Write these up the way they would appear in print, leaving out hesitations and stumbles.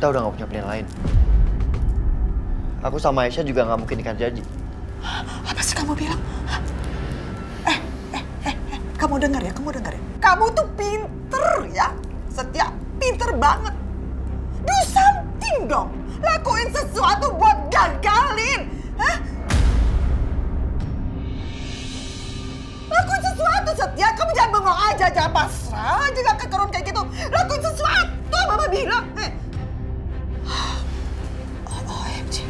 kita udah gak punya pilihan lain. Aku sama Aisyah juga gak mungkin ikat janji. Apa sih kamu bilang? Kamu dengar ya, kamu dengar ya. Kamu tuh pinter ya, Setia. Pinter banget. Do something dong. Lakuin sesuatu buat gagalin. Hah? Lakuin sesuatu, Setia. Kamu jangan bengong aja, jangan pasrah aja gak kekerun kayak gitu. Lakuin sesuatu, Mama bilang. OMG.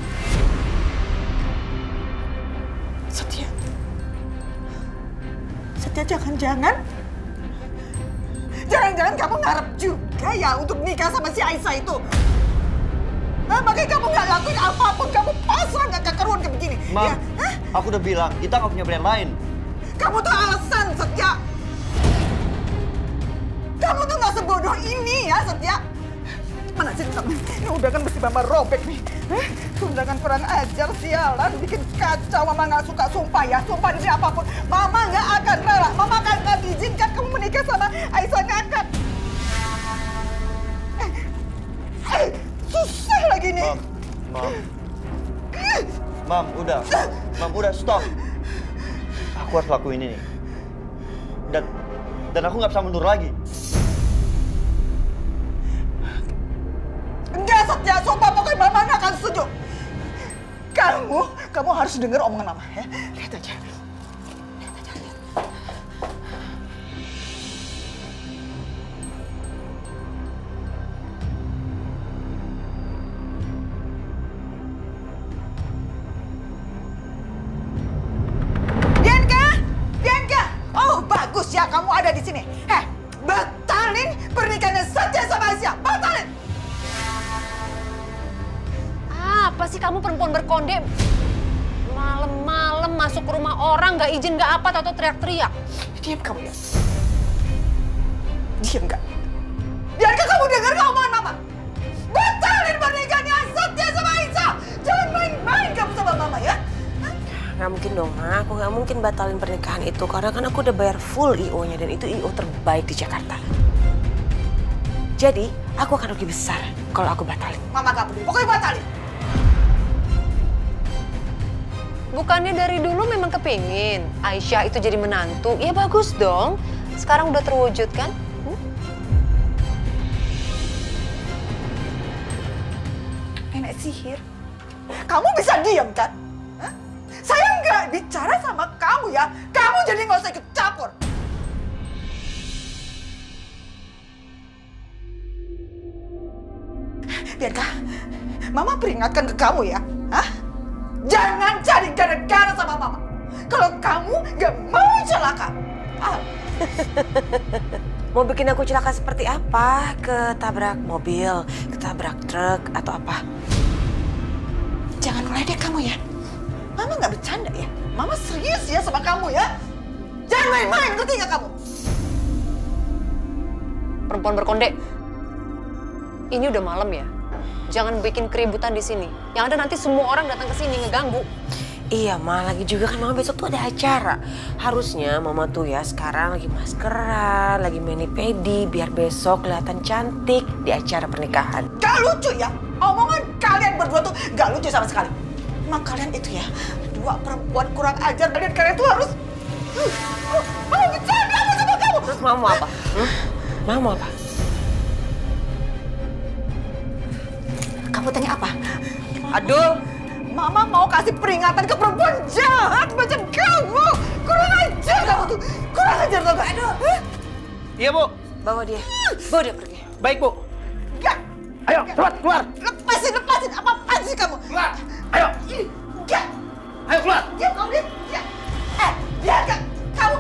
Setia. Setia, jangan-jangan kamu ngarep juga ya untuk nikah sama si Aisyah itu. Nah, makanya kamu nggak lakuin apapun, kamu pasrah nggak kekeruan kayak begini. Mam, ya? aku udah bilang, kita nggak punya pilihan lain. Kamu tuh alasan, Setia. Kamu tuh nggak sebodoh ini ya, Setia. Mana sih, ini undangan mesti Mama robek nih. Undangan kurang ajar, sialan, bikin kacau. Mama nggak suka, sumpah ya. Sumpah demi apapun, Mama nggak akan rela. Mama akan nggak izinkan kamu menikah sama Aisyah, nggak akan. Susah lagi nih. Mam, udah. Mam, udah, stop. Aku harus lakuin ini. Dan aku nggak bisa mundur lagi. Enggak, Setia, sumpah pokoknya Mama nggak akan setuju. Kamu harus dengar omongan Mama ya. Lihat aja. Bianca, oh bagus ya kamu ada di sini. Batalin pernikahannya Setia sama Aisyah, batalin. Apa sih kamu perempuan berkonde? Malam-malam masuk ke rumah orang, nggak izin, nggak apa, atau teriak-teriak. Diam kamu ya. Diam nggak? Biarkan kamu dengar omongan Mama. Batalin pernikahannya Setia sama Aisyah. Jangan main-main kamu sama Mama ya. Nggak mungkin dong, Ma. Aku nggak mungkin batalin pernikahan itu. Karena kan aku udah bayar full IO-nya. Dan itu IO terbaik di Jakarta. Jadi, aku akan rugi besar kalau aku batalin. Mama nggak peduli, pokoknya batalin. Bukannya dari dulu memang kepingin Aisyah itu jadi menantu? Ya bagus dong. Sekarang udah terwujud kan? Nenek sihir. Kamu bisa diam kan? Hah? Saya nggak bicara sama kamu ya. Kamu jadi nggak usah ikut campur. Biarkah Mama peringatkan ke kamu ya. Hah? Jangan cari gara-gara sama Mama. Kalau kamu nggak mau celaka. Mau bikin aku celaka seperti apa? Ketabrak mobil, ketabrak truk, atau apa? Jangan meledek kamu ya. Mama nggak bercanda ya. Mama serius ya sama kamu ya. Jangan main-main, ngerti nggak kamu? Perempuan berkonde. Ini udah malam ya. Jangan bikin keributan di sini. Yang ada nanti semua orang datang ke sini ngeganggu. Iya, Ma. Lagi juga kan Mama besok tuh ada acara. Harusnya Mama tuh ya sekarang lagi maskeran, lagi mani-pedi, biar besok kelihatan cantik di acara pernikahan. Gak lucu ya. Omongan kalian berdua tuh gak lucu sama sekali. Emang kalian itu ya, dua perempuan kurang ajar. Kalian tuh harus... Mama bercanda sama kamu. Terus Mama mau apa? Mama mau apa? Kamu tanya apa? Aduh. Mama mau kasih peringatan ke perempuan jahat macam kamu. Kurang ajar kamu tuh. Kurang ajar tau gak? Aduh. Iya, Bu. Bawa dia pergi. Baik, Bu. Enggak. Ayo, cepat keluar. Lepasin. Apa-apaan sih kamu? Keluar. Ayo. Enggak. Ayo, keluar. Diam kamu, diam. Biarkan kamu.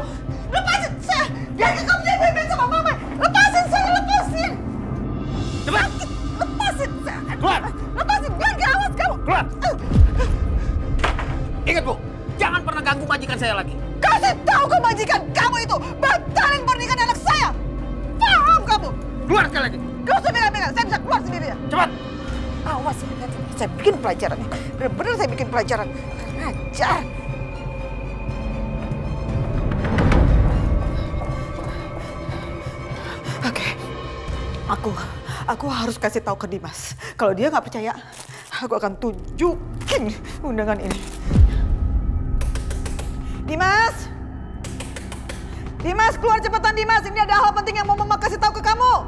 Lepasin saya. Biarkan kamu jangan main-main sama Mama. Lepasin saya, lepasin. Cepat. Lepasin saya. Keluar. Lepasin, biarkan awas kamu. Keluar. Ingat, Bu. Jangan pernah ganggu majikan saya lagi. Kasih tahu ke majikan kamu itu. Batalin pernikahan anak saya. Paham kamu? Keluar sekali lagi. Gak usah megang-megang. Saya bisa keluar sendiri ya. Cepat. Awas ya. Saya bikin pelajaran nih. Bener-bener saya bikin pelajaran. Ajar. Oke. Aku harus kasih tahu ke Dimas. Kalau dia nggak percaya, aku akan tunjukin undangan ini. Dimas! Dimas, keluar cepetan Dimas. Ini ada hal penting yang mau Mama kasih tahu ke kamu.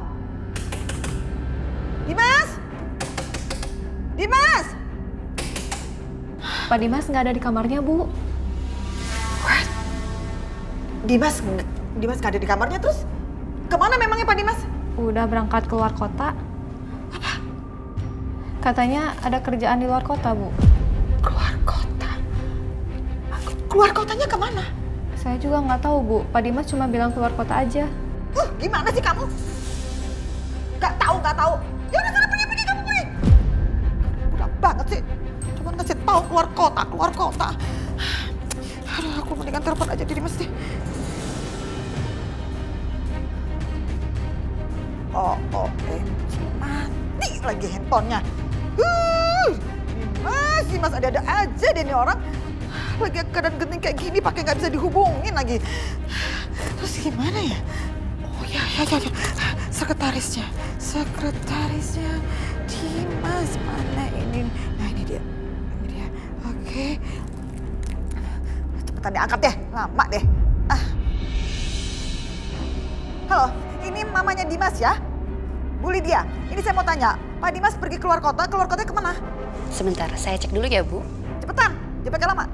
Dimas! Dimas! Pak Dimas nggak ada di kamarnya, Bu. What? Dimas nggak ada di kamarnya, terus kemana memangnya Pak Dimas? Udah berangkat keluar kota. Apa? Katanya ada kerjaan di luar kota, Bu. Keluar kota? Keluar kotanya kemana? Saya juga nggak tahu, Bu. Pak Dimas cuma bilang keluar kota aja. Gimana sih kamu? Nggak tahu. Ya udah sana pergi kamu pergi. Udah banget sih. Cuma ngasih tahu keluar kota. Aduh, aku mendingan telepon aja Dimas deh. OMG, mati lagi handphonenya. Dimas ada aja deh nih orang. Lagi keadaan genting kayak gini pakai nggak bisa dihubungin lagi. Terus gimana ya? Oh ya. Sekretarisnya Dimas mana ini? Nah ini dia. Oke. Cepetan diangkat deh, lama deh. Halo, ini mamanya Dimas ya? Bu Lydia, ini saya mau tanya, Pak Dimas pergi keluar kotanya kemana? Sebentar, saya cek dulu ya, Bu. Cepetan, jangan pakai lama.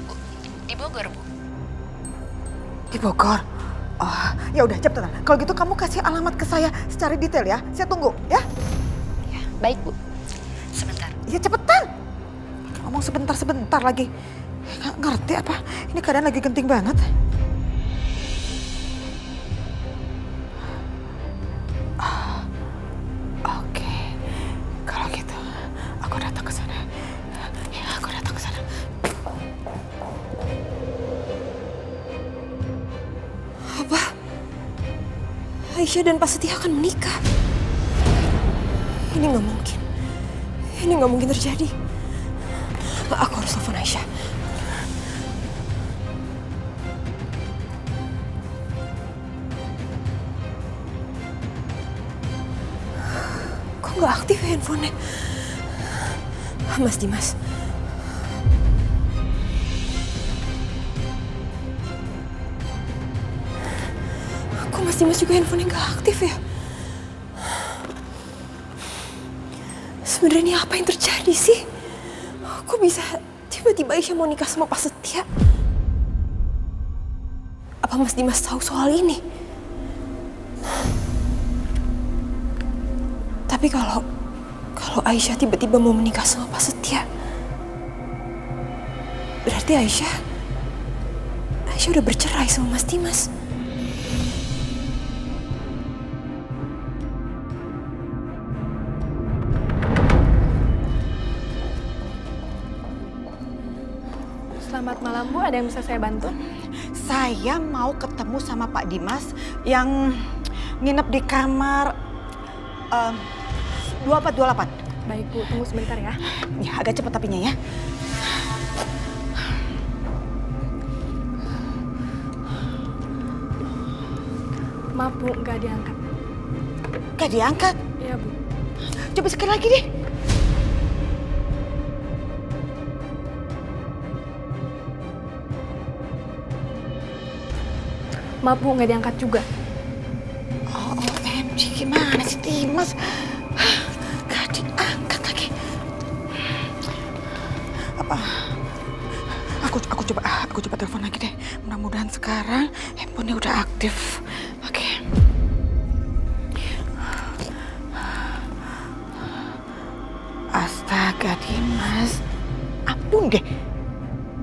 Bu. Di Bogor, Bu. Di Bogor? Oh, ya udah cepetan. Kalau gitu kamu kasih alamat ke saya secara detail ya. Saya tunggu ya. Ya, baik, Bu. Sebentar. Iya cepetan. Ngomong sebentar lagi. Nggak ngerti apa. Ini keadaan lagi genting banget. Oke. Kalau gitu aku datang ke sana. Ya, aku datang ke sana. Apa? Aisyah dan Pak Setia akan menikah? Ini nggak mungkin. Ini nggak mungkin terjadi. Aku harus telepon Aisyah. Kok nggak aktif ya handphonenya? Mas Dimas. Kok Mas Dimas juga handphonenya nggak aktif ya? Sebenarnya ini apa yang terjadi sih? Kok bisa tiba-tiba Aisyah mau nikah sama Pak Setia? Apa Mas Dimas tahu soal ini? Tapi kalau Aisyah tiba-tiba mau menikah sama Pak Setia, berarti Aisyah udah bercerai sama Mas Dimas. Selamat malam, Bu. Ada yang bisa saya bantu? Saya mau ketemu sama Pak Dimas yang nginep di kamar 2428. Baik, Bu. Tunggu sebentar ya. Ya, agak cepat tapinya ya. Maaf, Bu. Nggak diangkat. Gak diangkat? Iya, Bu. Coba sekali lagi deh. Maaf, Bu. Nggak diangkat juga. OMG, gimana sih Dimas? Gak diangkat lagi. Apa? Aku coba telepon lagi deh. Mudah-mudahan sekarang handphonenya udah aktif. Oke. Astaga Dimas. Ampun deh.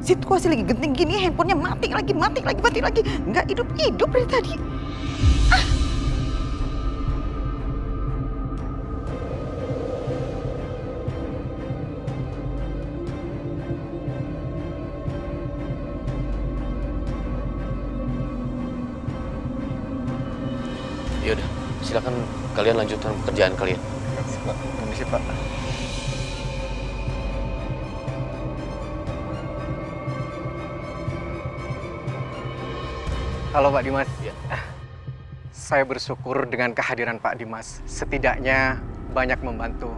Situasi lagi genting gini, handphonenya mati lagi. Nggak hidup dari tadi. Ya udah, silakan kalian lanjutkan pekerjaan kalian. Permisi Pak. Halo Pak Dimas. Ya. Saya bersyukur dengan kehadiran Pak Dimas. Setidaknya banyak membantu.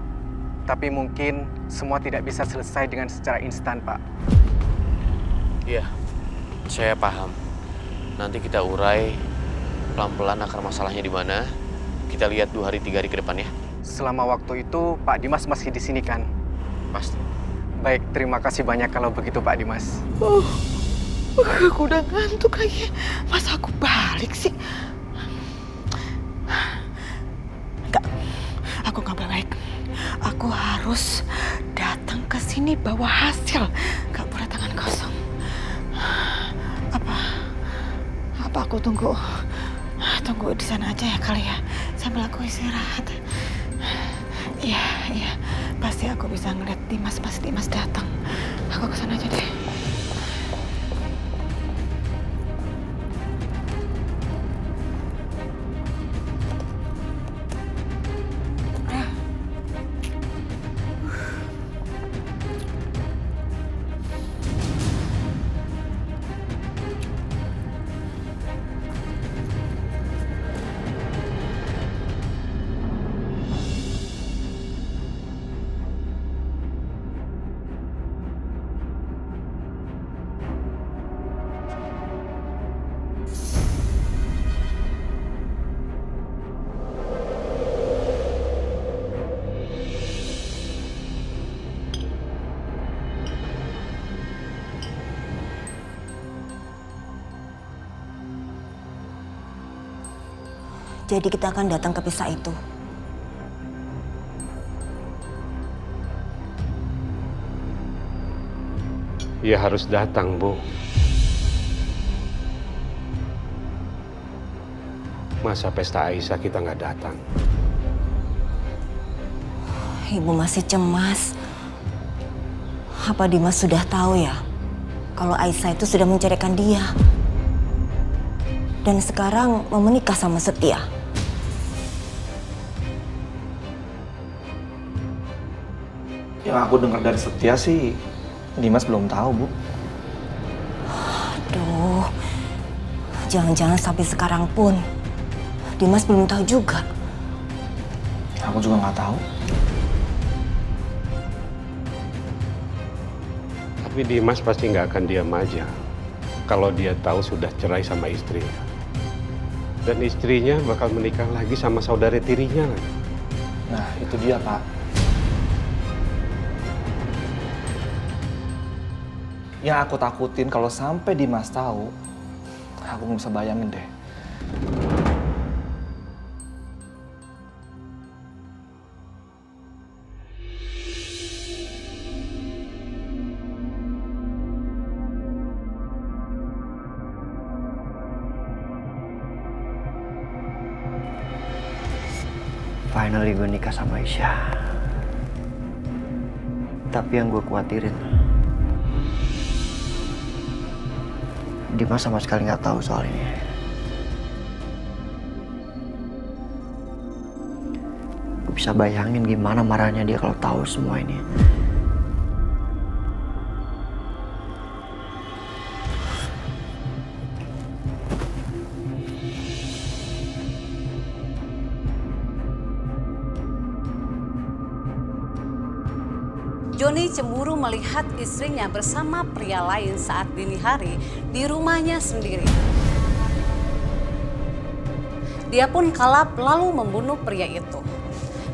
Tapi mungkin semua tidak bisa selesai dengan secara instan, Pak. Iya, saya paham. Nanti kita urai pelan-pelan akar masalahnya di mana. Kita lihat 2 hari 3 hari ke depan ya. Selama waktu itu Pak Dimas masih di sini kan? Pasti. Baik, terima kasih banyak kalau begitu Pak Dimas. Aku udah ngantuk lagi. Masa aku balik sih? Enggak, aku nggak baik. Aku harus datang ke sini bawa hasil. Nggak boleh tangan kosong. Apa aku tunggu di sana aja ya kali ya, sambil aku istirahat. Iya, pasti aku bisa ngeliat Dimas pas Dimas datang. Aku kesana aja deh. Jadi kita akan datang ke pesta itu. Ya harus datang, Bu. Masa pesta Aisyah kita nggak datang? Ibu masih cemas. Apa Dimas sudah tahu ya kalau Aisyah itu sudah menceraikan dia? Dan sekarang mau menikah sama Setia. Yang aku dengar dari Setia sih, Dimas belum tahu, Bu. Aduh, jangan-jangan sampai sekarang pun Dimas belum tahu juga. Aku juga nggak tahu. Tapi Dimas pasti nggak akan diam aja kalau dia tahu sudah cerai sama istrinya. Dan istrinya bakal menikah lagi sama saudara tirinya lagi. Nah, itu dia, Pak. Yang aku takutin kalau sampai Dimas tahu, aku nggak bisa bayangin deh. Finally gue nikah sama Aisyah. Tapi yang gue khawatirin, Dimas sama sekali nggak tahu soal ini. Gue bisa bayangin gimana marahnya dia kalau tahu semua ini. Joni cemburu melihat istrinya bersama pria lain saat dini hari di rumahnya sendiri. Dia pun kalap lalu membunuh pria itu.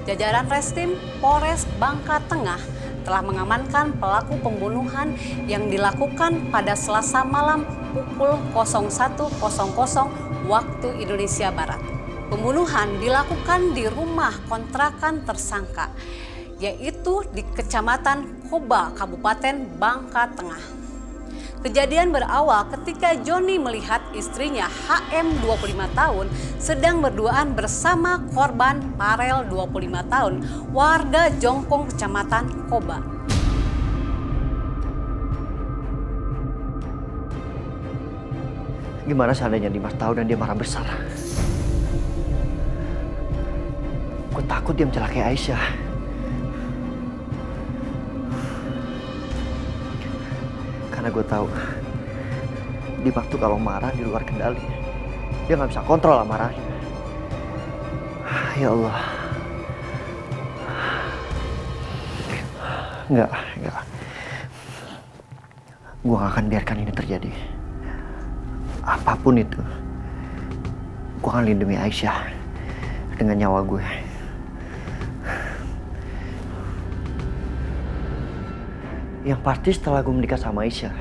Jajaran Reskrim Polres Bangka Tengah telah mengamankan pelaku pembunuhan yang dilakukan pada Selasa malam pukul 01.00 waktu Indonesia Barat. Pembunuhan dilakukan di rumah kontrakan tersangka, yaitu di Kecamatan Koba, Kabupaten Bangka Tengah. Kejadian berawal ketika Joni melihat istrinya HM 25 tahun sedang berduaan bersama korban Parel 25 tahun, warga Jongkong, Kecamatan Koba. Gimana seandainya Dimas tahu dan dia marah besar? Gue takut dia mencelakai Aisyah. Karena gue tahu Dimas tuh kalau marah di luar kendali. Dia nggak bisa kontrol amarahnya. Ya Allah. Enggak. Gue gak akan biarkan ini terjadi. Apapun itu, gue akan lindungi Aisyah dengan nyawa gue. Yang pasti setelah gue menikah sama Aisyah,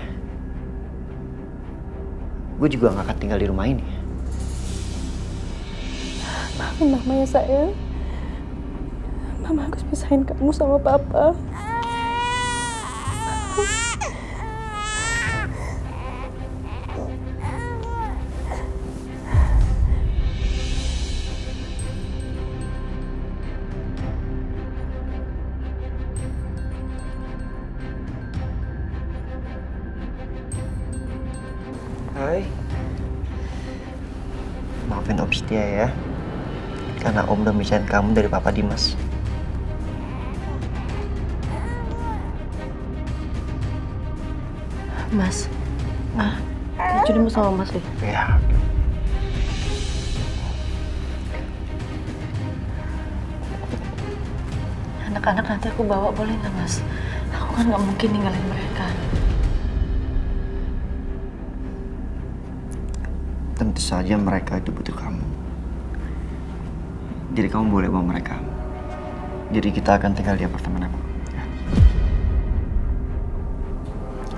gue juga gak akan tinggal di rumah ini. Maafin Mama ya sayang. Mama harus pisahin kamu sama Papa. Hai. Maafin Om Setia ya. Karena Om udah misahin kamu dari Papa Dimas. Mas, Cucu mau sama Mas ya? Iya. Anak-anak nanti aku bawa boleh nggak Mas? Aku kan nggak mungkin ninggalin mereka. Tentu saja mereka itu butuh kamu. Jadi kamu boleh bawa mereka. Jadi kita akan tinggal di apartemen aku. Ya.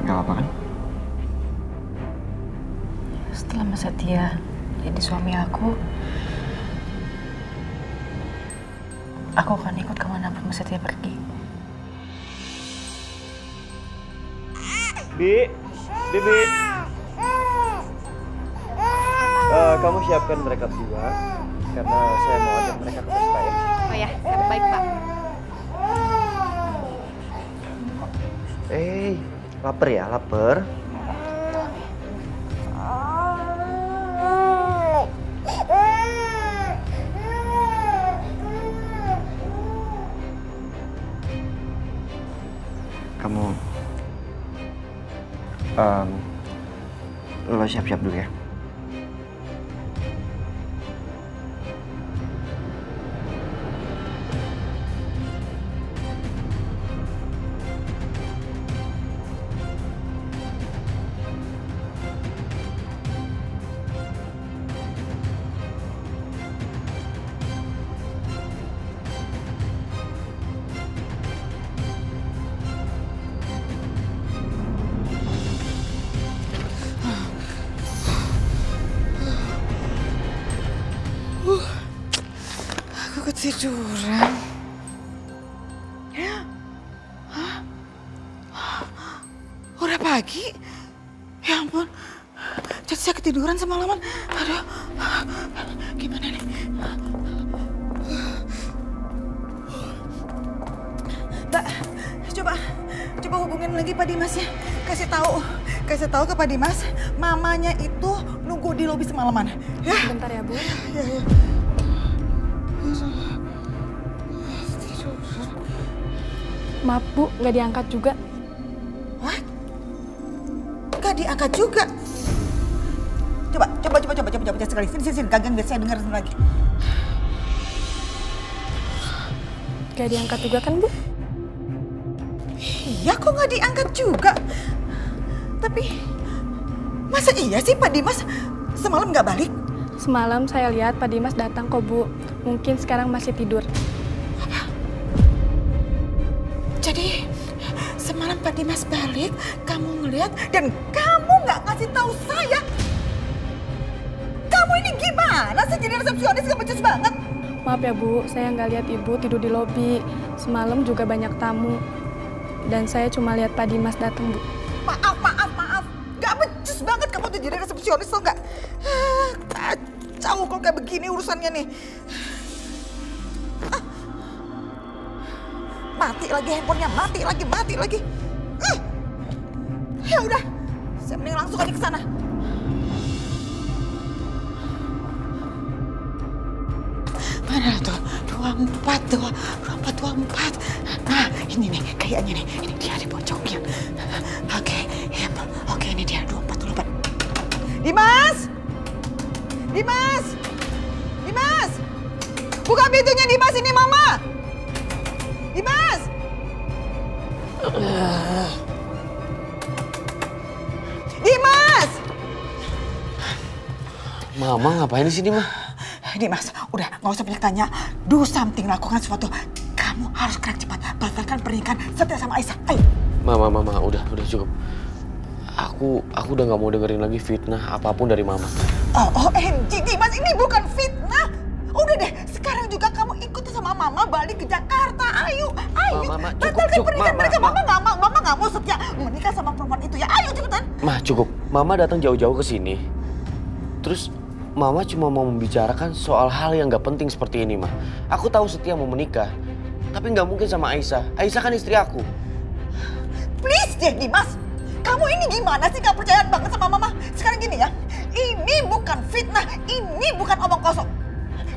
Gak apa-apa kan? Setelah Mas Setia jadi suami aku akan ikut kemanapun Mas Setia pergi. Bi. Kamu siapkan mereka berdua karena saya mau ajak mereka ke pesta ya. Oh ya, baik Pak. Lapar ya, lapar. Kamu lo siap-siap dulu ya. Aku ketiduran. Hah? Udah pagi? Ya ampun. Jadi saya ketiduran semalaman. Aduh. Gimana nih? Mbak, coba hubungin lagi Pak Dimas ya. Kasih tahu ke Pak Dimas, mamanya itu nunggu di lobi semalaman. Ya. Bentar ya, Bu. Ya. Maaf Bu, nggak diangkat juga. What? Nggak diangkat juga? Coba sekali. Sini, gagang biar saya dengar lagi. Nggak diangkat juga kan Bu? Iya, kok nggak diangkat juga? Tapi, masa iya sih Pak Dimas semalam nggak balik? Semalam saya lihat Pak Dimas datang kok Bu. Mungkin sekarang masih tidur. Jadi, semalam Pak Dimas balik, kamu ngeliat dan kamu nggak ngasih tahu saya. Kamu ini gimana sih jadi resepsionis, gak becus banget? Maaf ya Bu, saya nggak lihat Ibu tidur di lobi. Semalam juga banyak tamu. Dan saya cuma lihat Pak Dimas datang Bu. Maaf. Gak becus banget kamu tuh jadi resepsionis, tau nggak? Kacau kok kayak begini urusannya nih. Mati lagi handphonenya, mati lagi. Ya udah, saya mending langsung aja ke sana. Mana tuh? 24. Nah, ini nih, kayaknya nih, ini dia di pojoknya. Oke, ini dia 24. Dimas! Dimas! Buka pintunya Dimas, ini Mama! Dimas! Dimas! Mama ngapain di sini, Ma? Dimas, udah nggak usah banyak tanya. Do something, lakukan sesuatu. Kamu harus gerak cepat. Batalkan pernikahan Setia sama Aisyah. Ayo. Mama, udah cukup. Aku udah nggak mau dengerin lagi fitnah apapun dari Mama. OMG, Dimas, ini bukan fitnah. Udah deh, sekarang juga kamu ikut sama Mama balik ke Jakarta. Ayo. Mama, batalkan cukup, pernikahan Ma, mereka. Ma. Mama nggak mau Setia menikah sama perempuan itu ya. Ayo cepetan. Ma, cukup. Mama datang jauh-jauh ke sini. Terus Mama cuma mau membicarakan soal hal yang nggak penting seperti ini, Ma. Aku tahu Setia mau menikah, tapi nggak mungkin sama Aisyah. Aisyah kan istri aku. Please deh, Dimas. Kamu ini gimana sih, gak percaya banget sama Mama? Sekarang gini ya, ini bukan fitnah, ini bukan omong kosong.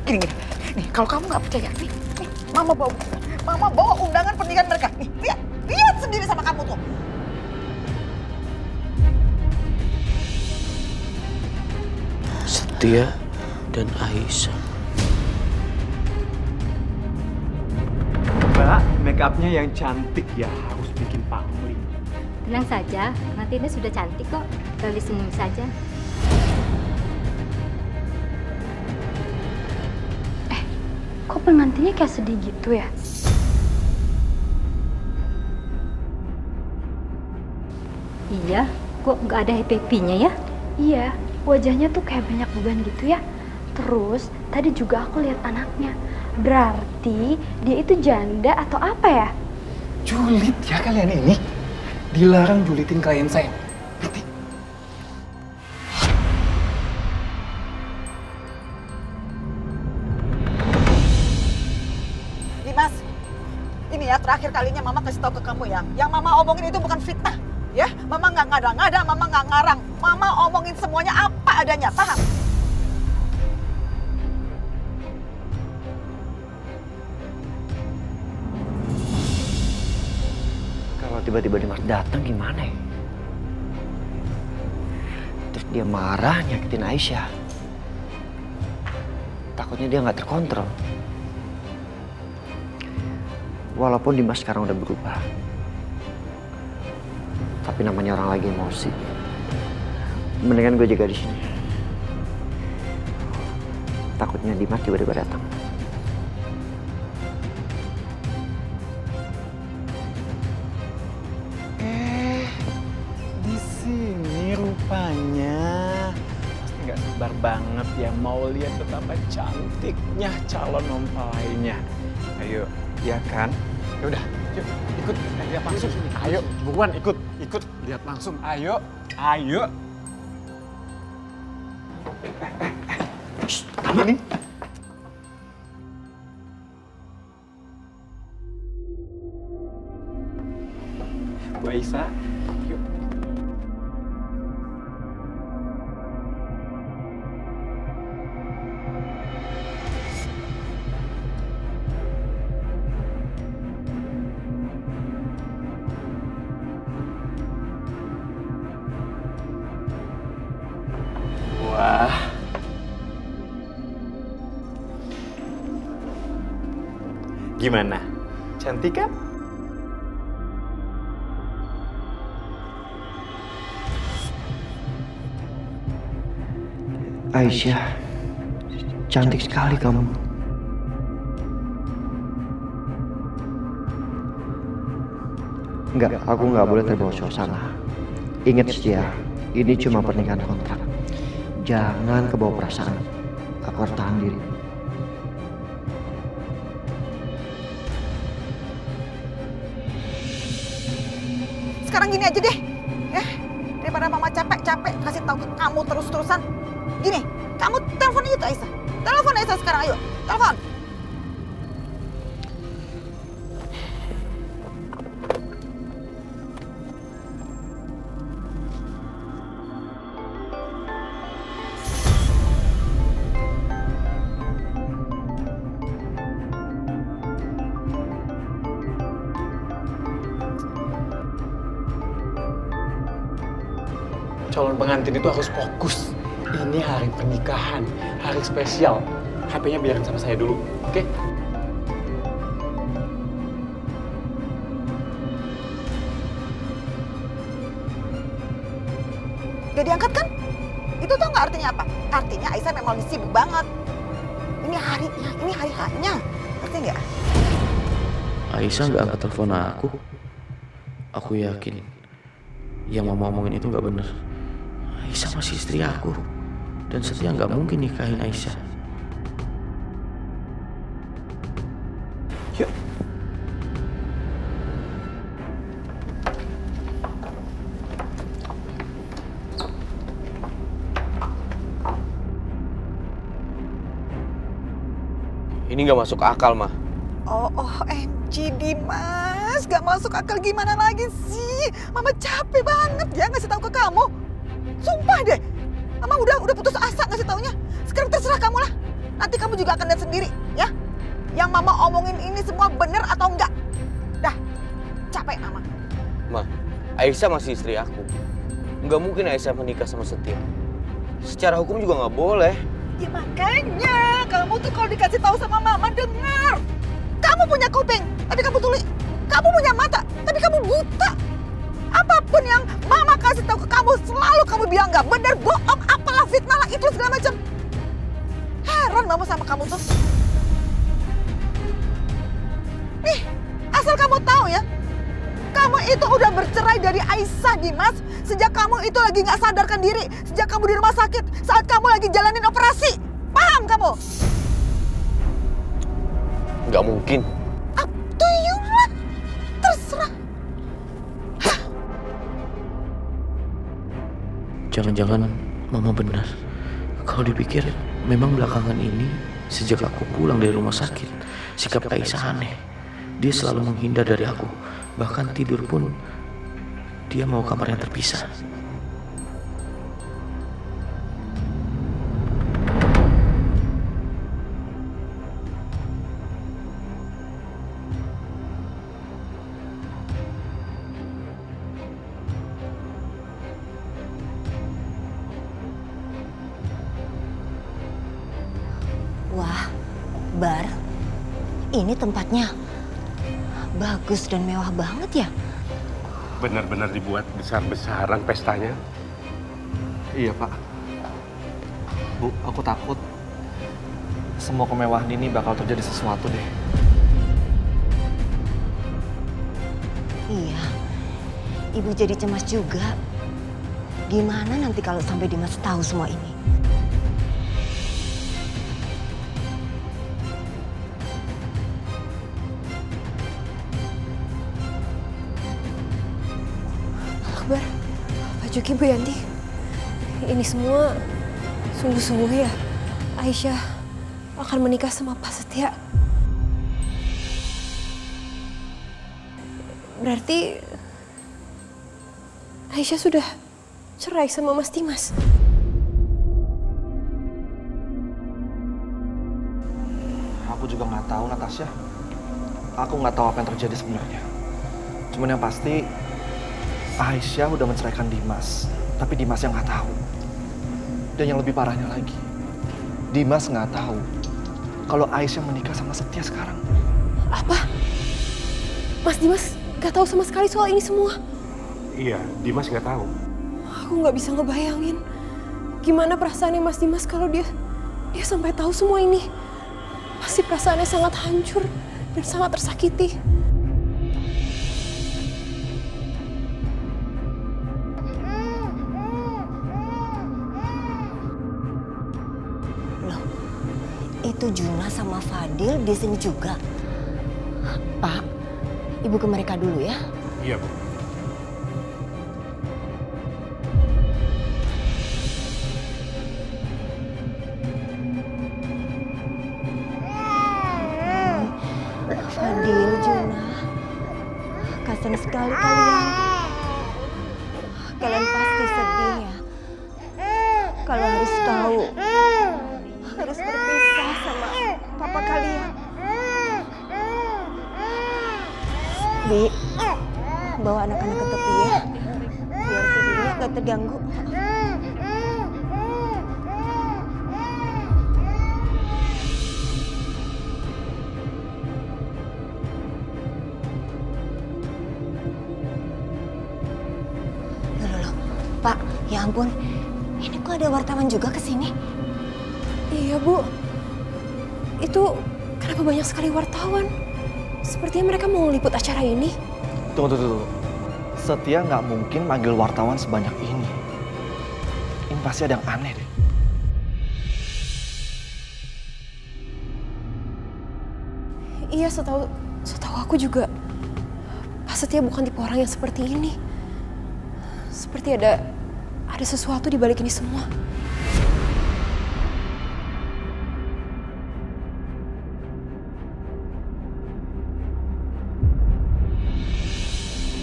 Gini, nih kalau kamu gak percaya, nih Mama bawa undangan pernikahan mereka. Nih, lihat sendiri sama kamu tuh. Setia dan Aisyah. Mbak, make upnya yang cantik ya, harus bikin pamrih. Tenang saja, nanti ini sudah cantik kok. Tinggal disenyum saja. Kok pengantinnya kayak sedih gitu ya? Iya, kok nggak ada happy-nya ya? Iya, wajahnya tuh kayak banyak beban gitu ya. Terus, tadi juga aku lihat anaknya. Berarti dia itu janda atau apa ya? Julid ya kalian ini. Dilarang julitin klien saya. Ngerti? Dimas, ini ya terakhir kalinya Mama kasih tahu ke kamu ya. Yang Mama omongin itu bukan fitnah. Ya, Mama nggak ngada-ngada, Mama nggak ngarang. Mama omongin semuanya apa adanya, paham? Kalau tiba-tiba Dimas datang gimana ya? Terus dia marah nyakitin Aisyah. Takutnya dia nggak terkontrol. Walaupun Dimas sekarang udah berubah. Tapi namanya orang lagi emosi. Mendingan gue jaga di sini. Takutnya Dimas tiba-tiba datang. Di sini rupanya. Pasti nggak sabar banget ya mau lihat betapa cantiknya calon mempelainya. Ayo, ya kan? Ya udah, yuk ikut lihat langsung. Ayo, buruan ikut lihat langsung. Ayo. Ini. Bu Aisyah, yuk. Wah. Gimana? Cantik kan? Aisyah, cantik sekali kamu. Enggak, aku nggak boleh terbawa suasana. Ingat Setia, ini cuma pernikahan kontrak. Jangan kebawa perasaan. Aku harus tahan diri. Sekarang gini aja deh, ya daripada Mama capek-capek kasih tahu ke kamu terus-terusan. Gini, kamu telepon itu Aisyah. Telepon Aisyah sekarang, ayo, telepon. Calon pengantin itu harus fokus. Ini hari pernikahan, hari spesial. HP-nya biarin sama saya dulu, oke? Gak diangkat kan? Itu tuh nggak artinya apa? Artinya Aisyah memang sibuk banget. Ini harinya, ini hari haknya. Ngerti nggak? Aisyah nggak angkat telepon aku. Aku yakin yang mama omongin itu nggak bener. Aisyah masih istri aku. Dan Setia nggak mungkin nikahin Aisyah. Yuk. Ini nggak masuk akal, Ma. OMG Dimas, gak masuk akal gimana lagi sih? Mama capek banget ya ngasih tahu ke kamu. Sumpah deh, Mama udah putus asa ngasih taunya. Sekarang terserah kamu lah. Nanti kamu juga akan lihat sendiri ya. Yang Mama omongin ini semua bener atau enggak. Dah, capek Mama. Ma, Aisyah masih istri aku. Nggak mungkin Aisyah menikah sama Setia. Secara hukum juga nggak boleh. Ya makanya kamu tuh kalau dikasih tahu sama Mama dengar. Kamu punya kuping, tapi kamu tuli. Kamu punya mata, tapi kamu buta. Apapun yang Mama kasih tahu ke kamu, selalu kamu bilang nggak benar, bohong, apalah fitnah lah itu segala macam. Heran Mama sama kamu tuh. Nih, asal kamu tahu ya, kamu itu udah bercerai dari Aisyah, Dimas. Sejak kamu itu lagi nggak sadarkan diri, sejak kamu di rumah sakit, saat kamu lagi jalanin operasi. Paham kamu? Nggak mungkin. Up to you lah, terserah. Jangan-jangan Mama benar. Kalau dipikir, memang belakangan ini, sejak aku pulang dari rumah sakit, sikap Aisyah aneh. Dia selalu menghindar dari aku. Bahkan tidur pun, dia mau kamar yang terpisah. Wah, Bar, ini tempatnya bagus dan mewah banget ya. Benar-benar dibuat besar-besaran pestanya. Iya, Pak. Bu, aku takut semua kemewahan ini bakal terjadi sesuatu deh. Iya, Ibu jadi cemas juga. Gimana nanti kalau sampai Dimas tahu semua ini? Akbar, Pak Juki, Bu Yanti, ini semua sungguh-sungguh ya? Aisyah akan menikah sama Pak Setia? Berarti Aisyah sudah cerai sama Mas Dimas? Aku juga nggak tahu, Natasha. Aku nggak tahu apa yang terjadi sebenarnya. Cuman yang pasti, Aisyah udah menceraikan Dimas, tapi Dimas yang nggak tahu. Dan yang lebih parahnya lagi, Dimas nggak tahu kalau Aisyah menikah sama Setia sekarang. Apa? Mas Dimas nggak tahu sama sekali soal ini semua? Iya, Dimas nggak tahu. Aku nggak bisa ngebayangin gimana perasaannya Mas Dimas kalau dia sampai tahu semua ini. Pasti perasaannya sangat hancur dan sangat tersakiti. Itu Juna sama Fadil di sini juga. Pak, Ibu ke mereka dulu ya. Iya, Bu. Fadil, Juna, kasian sekali kalian. Kalian pasti sedih ya. Kalau harus tahu, harus berpisah sama papa kalian. Bi, bawa anak-anak ke tepi ya, biar tidurnya gak terganggu. Pak, ya ampun. Ini kok ada wartawan juga ke sini? Iya, Bu. Itu kenapa banyak sekali wartawan? Sepertinya mereka mau ngeliput acara ini. Tunggu. Setia nggak mungkin manggil wartawan sebanyak ini. Ini pasti ada yang aneh deh. Iya, setahu aku juga Pak Setia bukan tipe orang yang seperti ini. Seperti ada sesuatu di balik ini semua.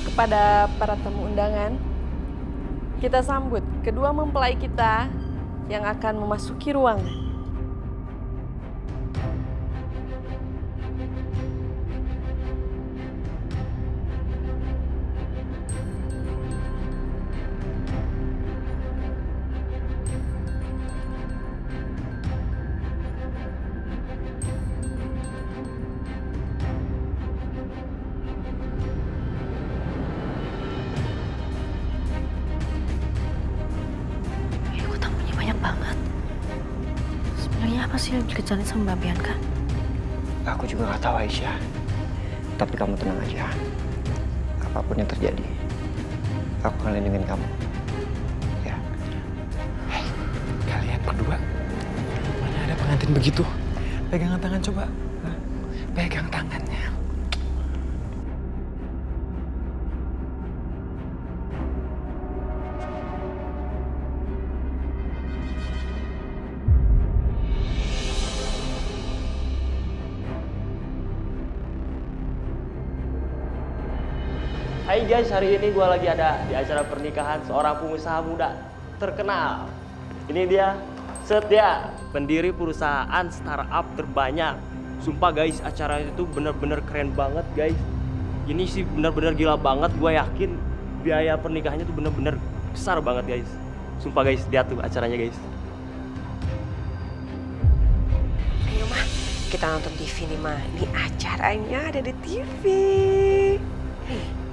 Kepada para tamu undangan, kita sambut kedua mempelai kita yang akan memasuki ruangan. Apa sih yang dikejalin sama Mbak Bianca? Aku juga nggak tahu, Aisyah. Tapi kamu tenang aja. Apapun yang terjadi, aku akan lindungin kamu. Ya. Hei, kalian berdua, mana ada pengantin begitu? Pegangan tangan coba. Pegang tangannya. Hai guys, hari ini gue lagi ada di acara pernikahan seorang pengusaha muda terkenal. Ini dia, Setia, pendiri perusahaan startup terbanyak. Sumpah guys, acara itu bener-bener keren banget guys. Ini sih bener-bener gila banget, gue yakin biaya pernikahannya tuh bener-bener besar banget guys. Sumpah guys, lihat tuh acaranya guys. Ayo mah, kita nonton TV nih mah. Ini acaranya ada di TV. Nih.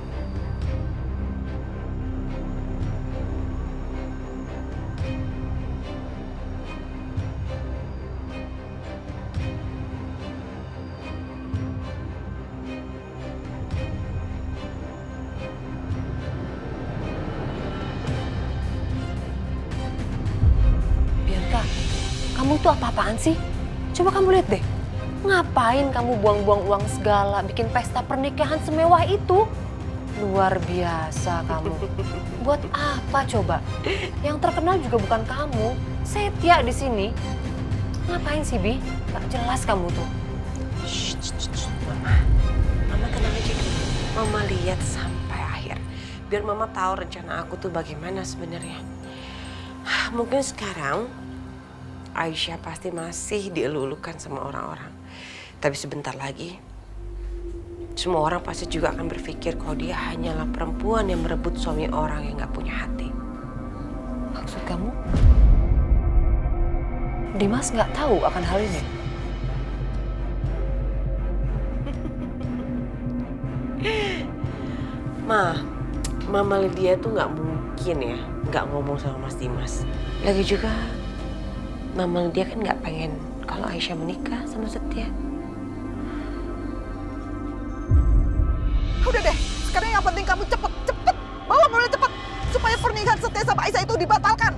Kamu tuh apa-apaan sih? Coba kamu lihat deh. Ngapain kamu buang-buang uang segala, bikin pesta pernikahan semewah itu? Luar biasa kamu. Buat apa coba? Yang terkenal juga bukan kamu. Setia di sini. Ngapain sih, Bi? Gak jelas kamu tuh. Mama tenang aja dulu. Mama lihat sampai akhir. Biar Mama tahu rencana aku tuh bagaimana sebenarnya. Mungkin sekarang Aisyah pasti masih dielulukan sama orang-orang. Tapi sebentar lagi, semua orang pasti juga akan berpikir kalau dia hanyalah perempuan yang merebut suami orang yang gak punya hati. Maksud kamu? Dimas gak tahu akan hal ini? Mama Lydia tuh gak mungkin ya gak ngomong sama Mas Dimas. Lagi juga Mama Lydia kan gak pengen kalau Aisyah menikah sama Setia. Udah deh, sekarang yang penting kamu cepet bawa mobil cepet supaya pernikahan Setia sama Aisyah itu dibatalkan.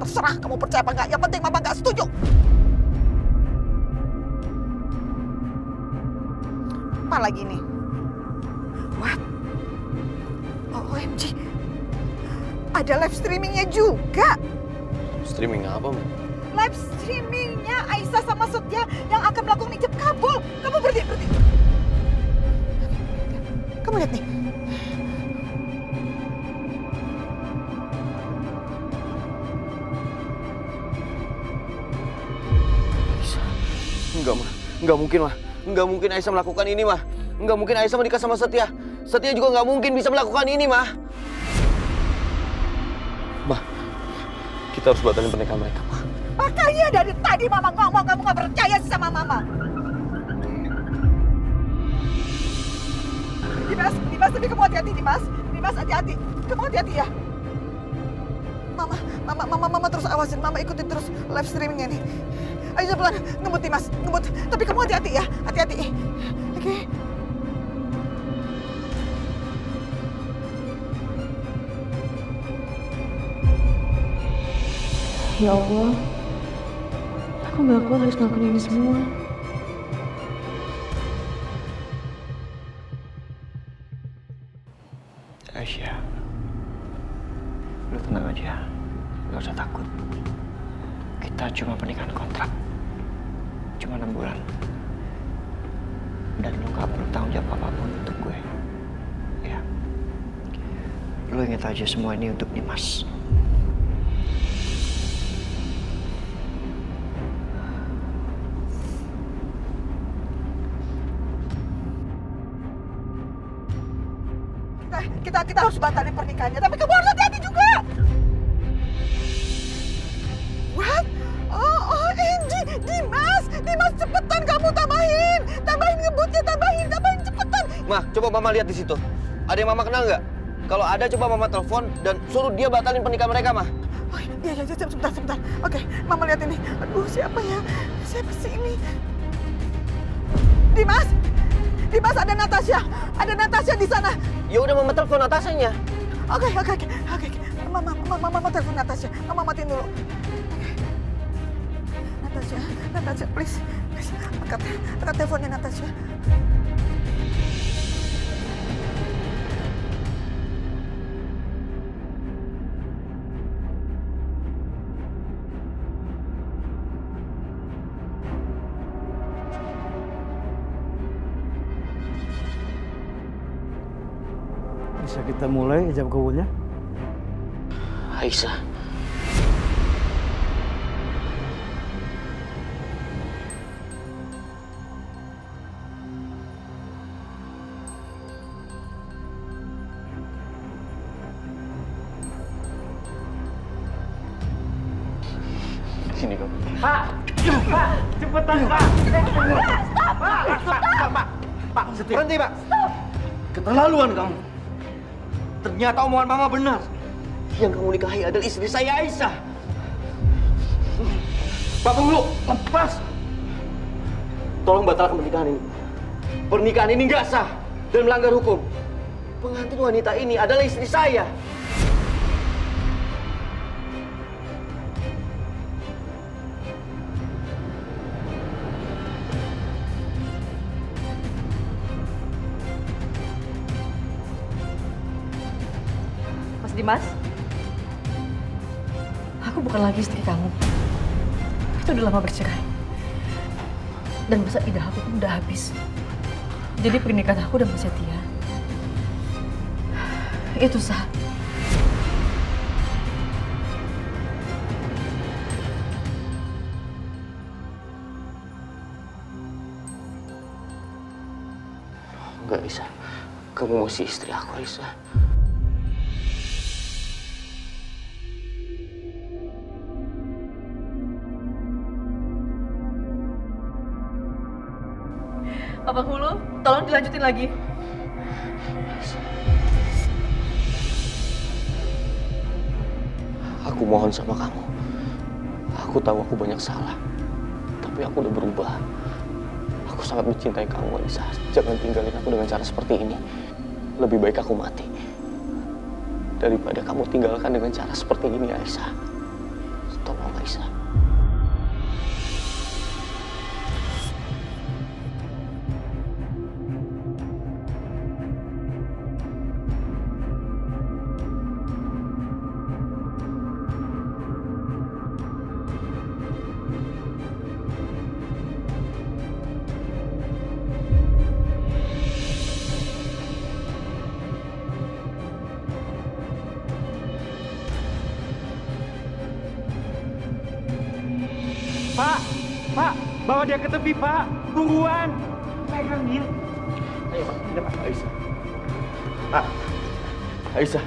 Terserah kamu percaya apa enggak, yang penting Mama gak setuju. Apa lagi nih? What? OMG, ada live streamingnya juga. Streaming apa, Mbak? Live streamingnya Aisyah sama Setia yang akan melakukan ijab kabul. Kamu berhenti. Kamu lihat nih. Enggak, Ma. Enggak mungkin, Ma. Enggak mungkin Aisyah melakukan ini, Ma. Enggak mungkin Aisyah menikah sama Setia. Setia juga enggak mungkin bisa melakukan ini, Ma. Ma, kita harus batalin pernikahan mereka, Ma. Makanya dari tadi Mama ngomong kamu gak percaya sih sama Mama. Dimas, tapi kamu hati-hati, Dimas. Dimas, hati-hati. Kamu hati-hati ya. Mama terus awasin, Mama ikutin terus live streamingnya nih. Ayo pelan, ngebut Dimas, ngebut. Tapi kamu hati-hati ya, hati-hati. Oke. Ya Allah, aku gak kuat harus ngelakuin ini semua. Aisyah, lu tenang aja, gak usah takut. Kita cuma pernikahan kontrak, cuma 6 bulan. Dan lu gak perlu tanggung jawab apapun untuk gue. Ya, lu ingat aja semua ini untuk Dimas. Kita harus batalin pernikahannya, tapi kamu harus hati-hati juga. What? Oh, Angie, Dimas, cepetan kamu tambahin ngebutnya, tambahin cepetan. Mah, coba Mama lihat di situ. Ada yang Mama kenal nggak? Kalau ada, coba Mama telepon dan suruh dia batalin pernikahan mereka, Mah. Oh, iya, sebentar. Oke, Mama lihat ini. Aduh, siapa ya? Siapa sih ini? Dimas, ada Natasha di sana. Ya udah, Mama telepon Natashanya. Oke. Mama telepon Natasha. Mama matiin dulu. Oke. Natasha, please. Angkat teleponnya Natasha. Bisa kita mulai ijab kabulnya? Aisyah. Sini kau. Pak, cepetan Pak. Pak, berhenti Pak. Keterlaluan kamu. Ternyata omongan Mama benar. Yang kamu nikahi adalah istri saya, Aisyah. Pak Penghulu, lepas. Tolong batalkan pernikahan ini. Pernikahan ini nggak sah dan melanggar hukum. Pengantin wanita ini adalah istri saya. Dimas, aku bukan lagi istri kamu. Kita udah lama bercerai. Dan masa idah aku pun udah habis. Jadi pernikahan aku udah Setia. Itu sah. Enggak, Aisyah. Kamu masih istri aku, Aisyah. Pak Penghulu, tolong dilanjutin lagi. Aku mohon sama kamu. Aku tahu aku banyak salah. Tapi aku udah berubah. Aku sangat mencintai kamu, Aisyah. Jangan tinggalin aku dengan cara seperti ini. Lebih baik aku mati daripada kamu tinggalkan dengan cara seperti ini, Aisyah. Tolong, Aisyah. Pak, bawa dia ke tepi, Pak. Tungguan. Pegangin. Ayo, Pak. Ini Pak, Aisyah. Pak, Aisyah.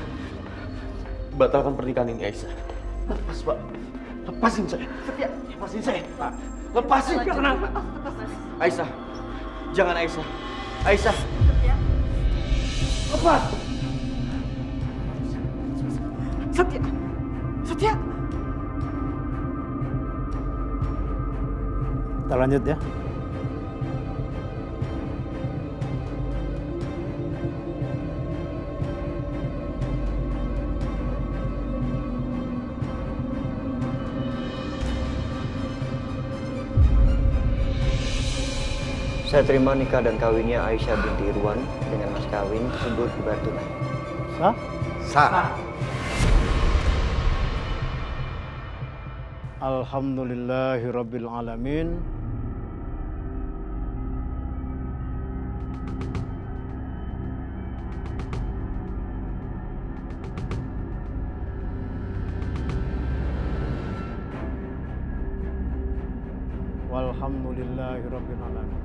Batalkan pernikahan ini, Aisyah. Lepas, Pak. Lepasin saya. Setia. Lepasin saya, Pak. Lepasin. Tenang, Pak. Aisyah. Jangan, Aisyah. Aisyah. Setia. Lepas. Setia. Setia. Kita lanjut ya. Saya terima nikah dan kawinnya Aisyah binti Irwan dengan mas kawin tersebut dibayar tunai. Sah? Sah. Alhamdulillahirabbil alamin. Walhamdulillahirabbil alamin.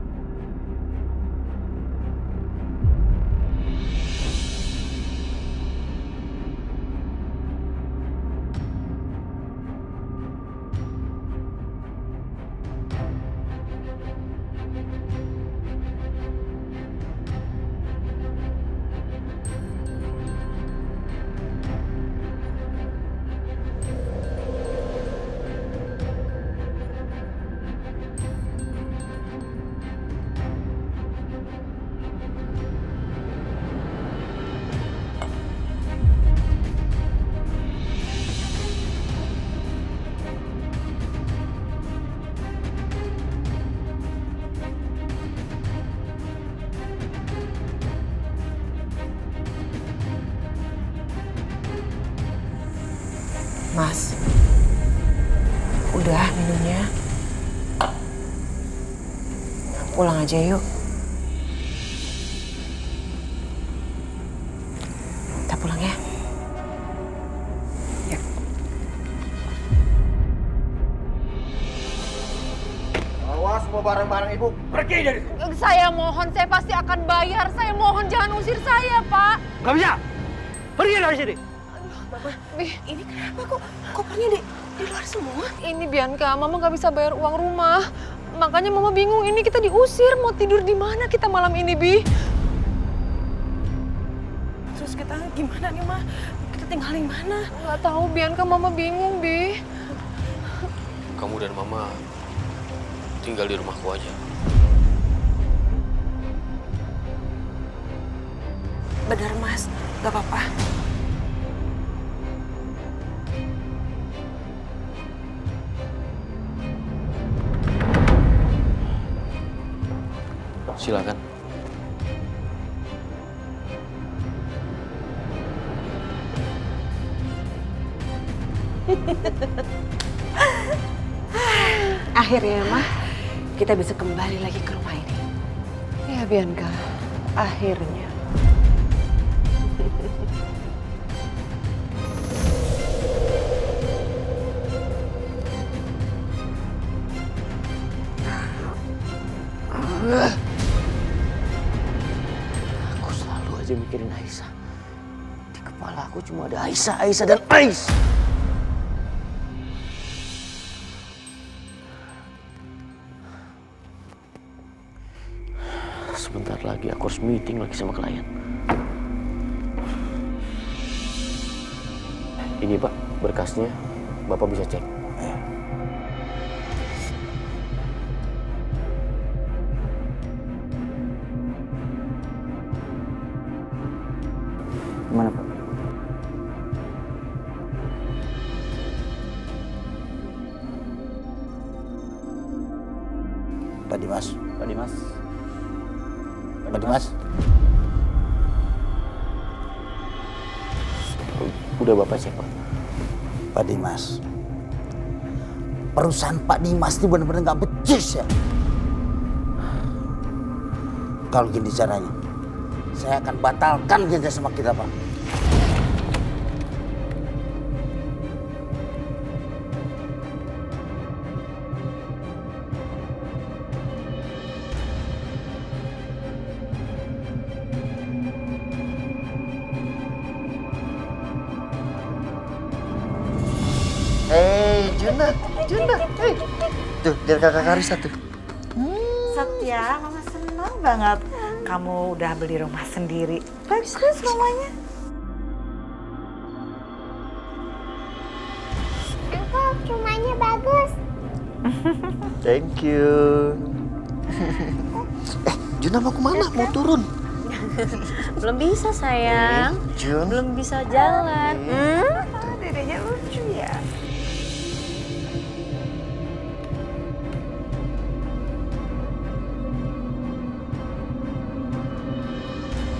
Mas, udah minumnya. Pulang aja yuk. Kita pulang ya. Yuk. Bawa semua barang-barang ibu pergi dari sini. Saya mohon, saya pasti akan bayar. Saya mohon jangan usir saya, Pak. Gak bisa. Pergi dari sini. Mama, ini kenapa kok kopernya di luar semua? Ini Bianca, Mama nggak bisa bayar uang rumah. Makanya Mama bingung, ini kita diusir. Mau tidur di mana kita malam ini, Bi? Terus kita gimana nih, Ma? Kita tinggal di mana? Nggak tahu, Bianca. Mama bingung, Bi. Kamu dan Mama tinggal di rumahku aja. Benar, Mas. Gak apa-apa. Silakan. Akhirnya, Mah, kita bisa kembali lagi ke rumah ini. Ya, Bianca. Akhirnya. Aku selalu aja mikirin Aisyah. Di kepala aku cuma ada Aisyah, Aisyah, dan Aisyah. Sebentar lagi aku harus meeting lagi sama klien. Ini Pak, berkasnya. Bapak bisa cek. Gimana, Pak? Pak Dimas. Pak Dimas. Pak Dimas. Udah Bapak cek, Pak. Pak Dimas. Perusahaan Pak Dimas ini benar-benar nggak becus ya. Kalau gini caranya, saya akan batalkan kerja sama kita, Pak. Junda, hei. Tuh, lihat kakak Karisa tuh. Setia, Mama senang banget. Kamu udah beli rumah sendiri. Bagus rumahnya. rumahnya bagus. Thank you. Juna mau kemana? Mau turun? Belum bisa sayang. Jun. Belum bisa jalan. Dedenya lucu ya.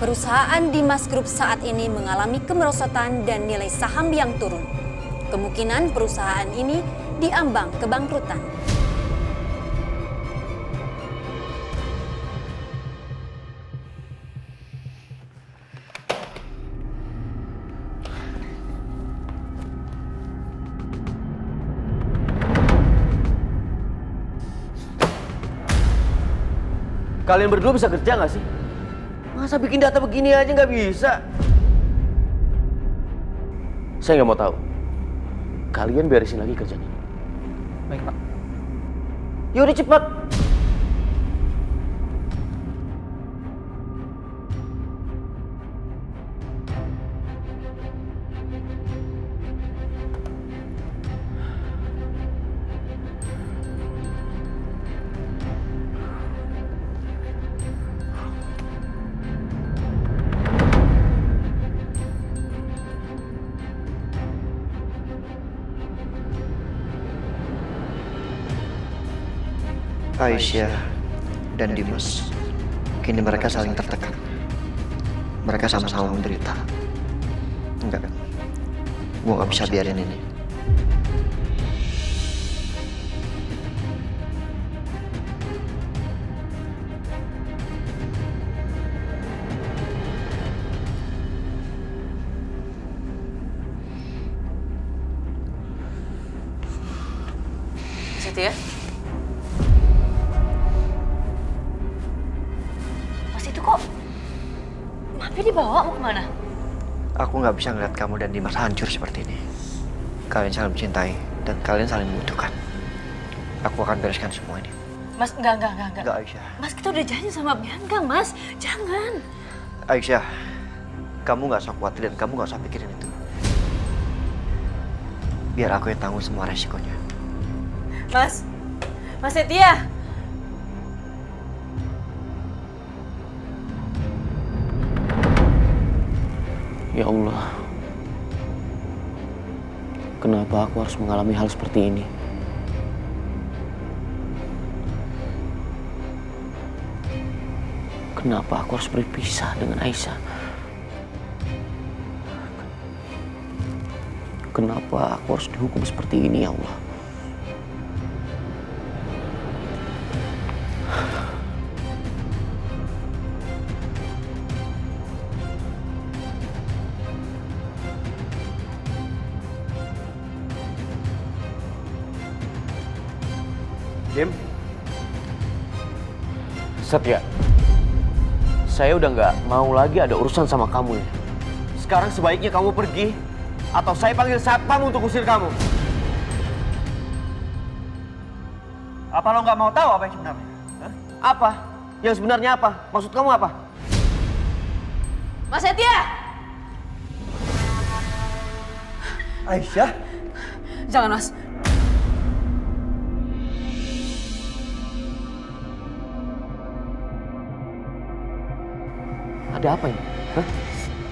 Perusahaan Dimas Group saat ini mengalami kemerosotan dan nilai saham yang turun. Kemungkinan perusahaan ini diambang kebangkrutan. Kalian berdua bisa kerja nggak sih? Masa bikin data begini aja nggak bisa? Saya nggak mau tahu. Kalian beresin lagi kerjanya. Baik, Pak. Yaudah cepat. Aisyah dan Dimas, kini mereka saling tertekan. Mereka sama-sama menderita. Enggak, gue gak bisa biarin ini. Setia? Kok Mapi dibawa mau kemana? Aku nggak bisa ngeliat kamu dan Dimas hancur seperti ini. Kalian saling mencintai dan kalian saling membutuhkan. Aku akan bereskan semua ini. Mas, enggak. Enggak, Aisyah. Mas, kita udah janji sama Bianca, Mas. Jangan. Aisyah, kamu nggak usah khawatir dan kamu nggak usah pikirin itu. Biar aku yang tanggung semua resikonya. Mas Setia. Ya Allah, kenapa aku harus mengalami hal seperti ini? Kenapa aku harus berpisah dengan Aisyah? Kenapa aku harus dihukum seperti ini, ya Allah? Dim, Setia, saya udah nggak mau lagi ada urusan sama kamu ya. Sekarang sebaiknya kamu pergi, atau saya panggil satpam untuk usir kamu. apa lo nggak mau tahu apa yang sebenarnya? Hah? Apa? Yang sebenarnya apa? Maksud kamu apa? Mas Setia! Aisyah? Jangan, Mas. Ada apa ini? Hah?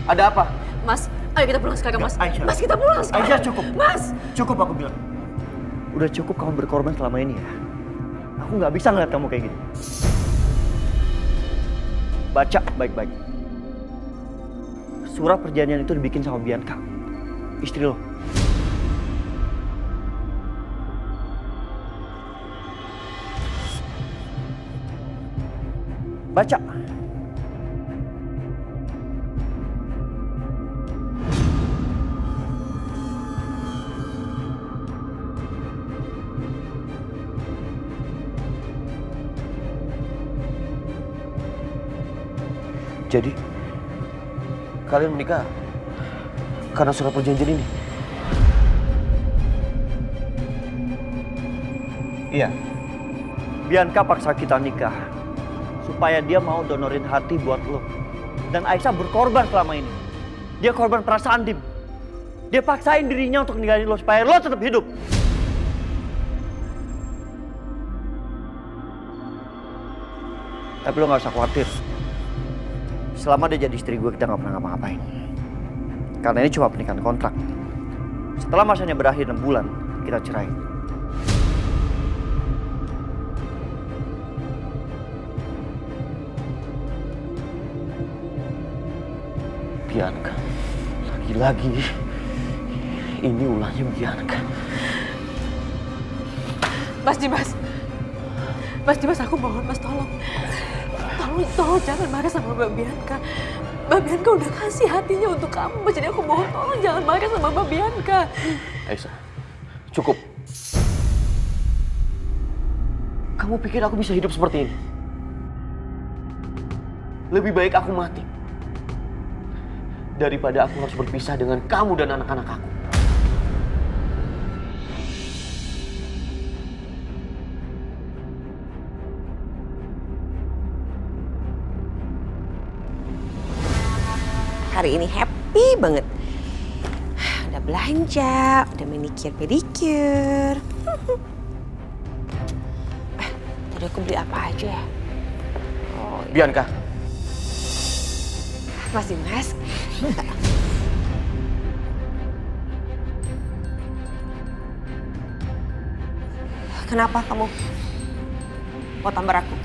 Ada apa? Mas, ayo kita pulang sekarang, Mas. Aisyah. Mas, kita pulang sekarang. Aisyah, cukup. Mas! Cukup aku bilang. Udah cukup kamu berkorban selama ini ya. Aku nggak bisa ngeliat kamu kayak gini. Baca baik-baik. Surat perjanjian itu dibikin sama Bianca, istri lo. Baca. Jadi, kalian menikah karena surat perjanjian ini? Iya. Bianca paksa kita nikah supaya dia mau donorin hati buat lo. Dan Aisyah berkorban selama ini. Dia korban perasaan Dim. Dia paksain dirinya untuk ninggalin lo supaya lo tetap hidup. Tapi lo gak usah khawatir. Selama dia jadi istri gue, kita gak pernah ngapa-ngapain. Karena ini cuma pernikahan kontrak. Setelah masanya berakhir 6 bulan, kita cerai. Bianca, lagi-lagi ini ulahnya Bianca. Mas Dimas, aku mohon Mas, tolong jangan marah sama Mbak Bianca. Mbak Bianca udah kasih hatinya untuk kamu, Mas. Jadi aku mohon tolong jangan marah sama Mbak Bianca. Aisyah, cukup. Kamu pikir aku bisa hidup seperti ini? Lebih baik aku mati daripada aku harus berpisah dengan kamu dan anak-anak aku. Hari ini happy banget. Udah belanja, udah manicure pedicure. Tadi aku beli apa aja ya? Oh, Bianca. Mas Dimas. Kenapa kamu mau tampar aku?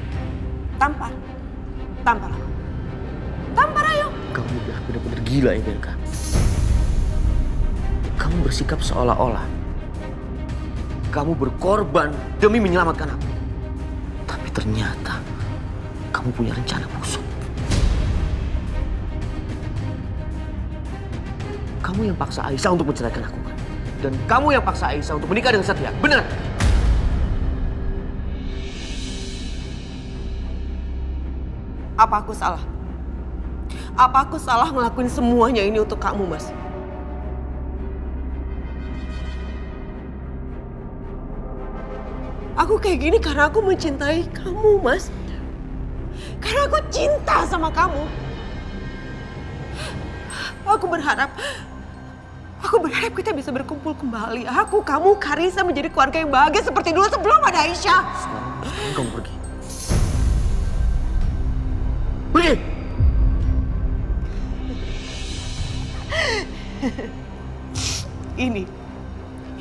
Tampar aku. Tampar ayo. Kamu udah benar-benar gila ya, Bianca. Kamu bersikap seolah-olah kamu berkorban demi menyelamatkan aku. Tapi ternyata kamu punya rencana busuk. Kamu yang paksa Aisyah untuk menceraikan aku, kan? Dan kamu yang paksa Aisyah untuk menikah dengan Satya, benar? Apa aku salah? Apa aku salah ngelakuin semuanya ini untuk kamu, Mas? Aku kayak gini karena aku mencintai kamu, Mas. Karena aku cinta sama kamu. Aku berharap kita bisa berkumpul kembali. Aku, kamu, Karissa menjadi keluarga yang bahagia seperti dulu sebelum ada Aisyah. Sekarang kamu pergi. Pergi!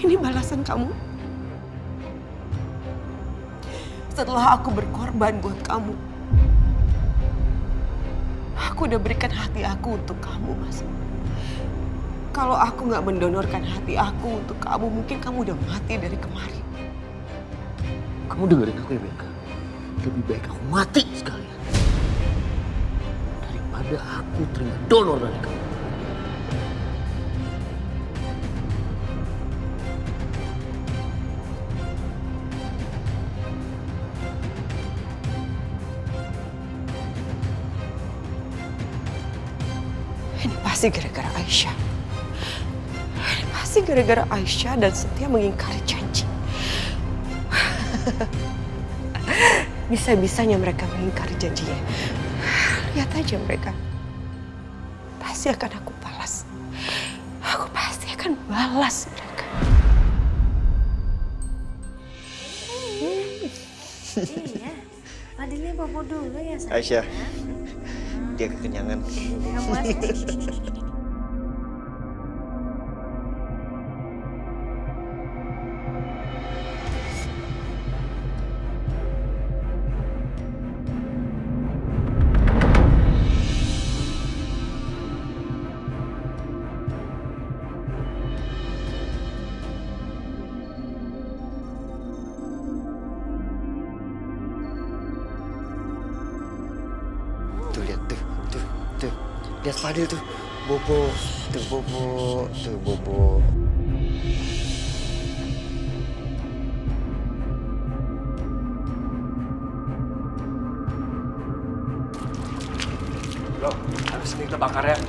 Ini balasan kamu. Setelah aku berkorban buat kamu, aku udah berikan hati aku untuk kamu, Mas. Kalau aku nggak mendonorkan hati aku untuk kamu, mungkin kamu udah mati dari kemarin. Kamu dengerin aku ya, Bianca. Lebih baik aku mati sekalian daripada aku terima donor dari kamu. Ini pasti gara-gara Aisyah. Ini pasti gara-gara Aisyah dan Setia mengingkari janji. Bisa-bisanya mereka mengingkari janjinya. Lihat aja mereka. Pasti akan aku balas. Aku pasti akan balas mereka. Iya, Fadilnya bobo dulu ya, sayang. Aisyah, dia kekenyangan. Ya, Mas. Lihat Fadil tuh, bobo, tuh bobo. Bro, habis ini kita bakar ya.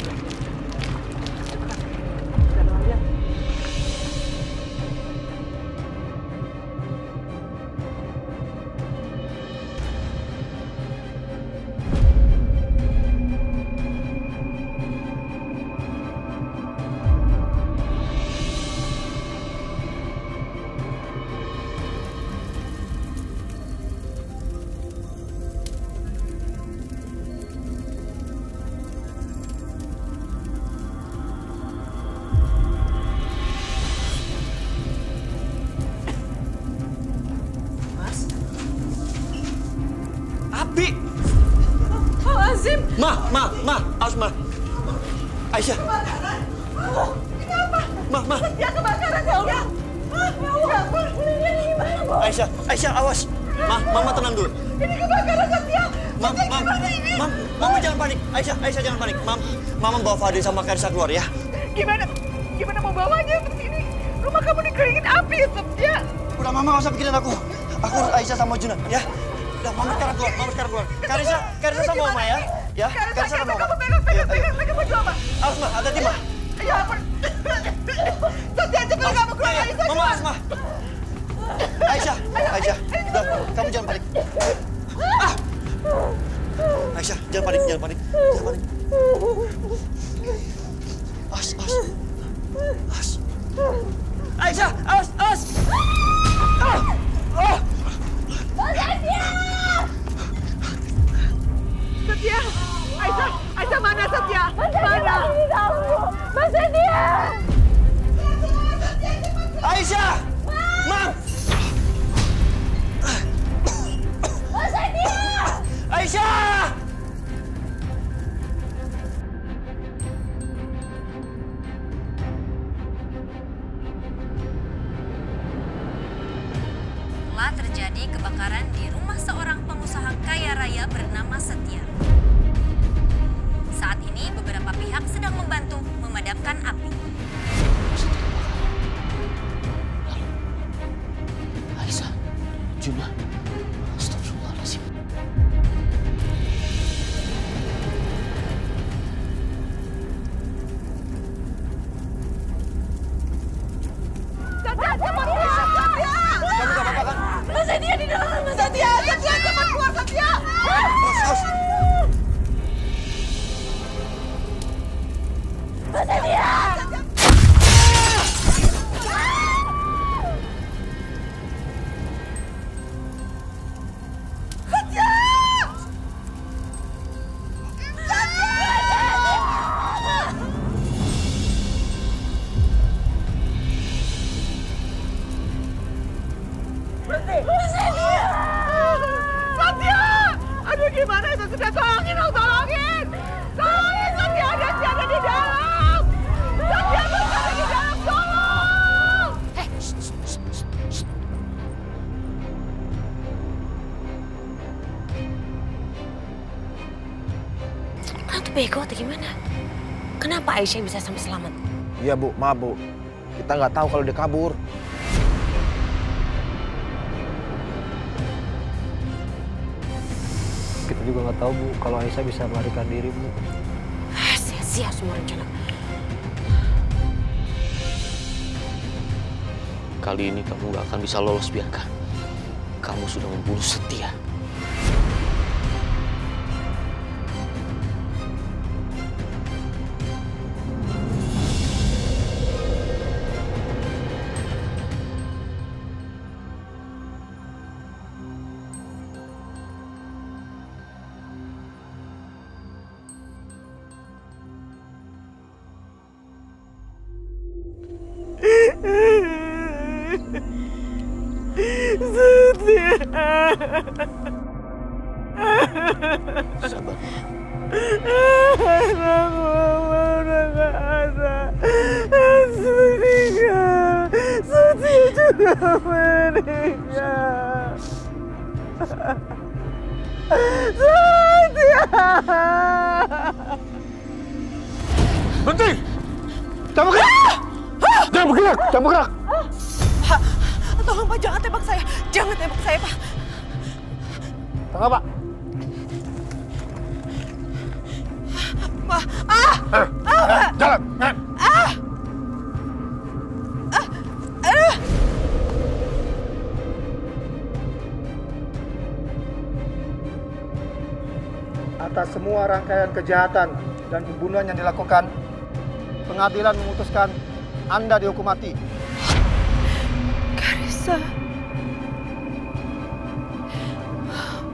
Awas, Ma. Aisyah. Ini apa? Ma. Setia kebakaran ya Allah. Ya ampun, ini gimana, Bu? Aisyah, awas. Mama tenang dulu. Ini kebakaran Setia. Mama jangan panik. Aisyah jangan panik. Mama bawa Fadil sama Karisa keluar ya. Gimana mau bawanya ke sini? Rumah kamu dikelilingin api, Setia. Udah, Mama nggak usah pikirin aku. Aku urus Aisyah sama Junan, ya. Udah, Mama sekarang keluar. Karisa sama Mama ya. Ya, Karisa sama Mama. Pegang baju Mama. Awas, Ma, hati-hati, Ma. Ya ampun. Setia, cepat kamu keluar, Aisyah. Mama, awas, Ma. Aisyah. Udah, kamu jangan panik. Aisyah, jangan panik. Awas. Aisyah, awas. Setia. Aisyah mana Setia? Mana? Mas Setia. Aisyah. Mam. Mas Setia. Aisyah. Telah terjadi kebakaran di rumah seorang pengusaha kaya raya bernama Setia. Saat ini beberapa pihak sedang membantu memadamkan api. Aisyah, Juna, astagfirullahaladzim. Setia, cepat keluar, Setia. Kamu gak apa-apa kan? Mas Setia di dalam, Mas Setia, cepat keluar, Setia. Awas. Mas Setia. Setia! Aduh gimana itu sudah tolongin Setia ada di dalam. Setia ada di dalam, tolong. Kalian tuh bego atau gimana? Kenapa Aisyah bisa sampai selamat? Iya, Bu. Maaf, Bu. Kita nggak tahu kalau dia kabur. Kita juga nggak tahu, Bu, kalau Aisyah bisa melarikan diri, Bu. Sia-sia semua rencana. Kali ini kamu gak akan bisa lolos, Bianca. Kamu sudah membunuh Setia. Sabar. Udah gak ada. Meninggal. Setia juga meninggal. Setia. Berhenti! Jangan bergerak! Jangan bergerak! Tolong Pak, jangan tembak saya. Jangan tembak saya, Pak. Tengah, Pak. Pak, Jalan! Atas semua rangkaian kejahatan dan pembunuhan yang dilakukan, pengadilan memutuskan Anda dihukum mati. Karisa,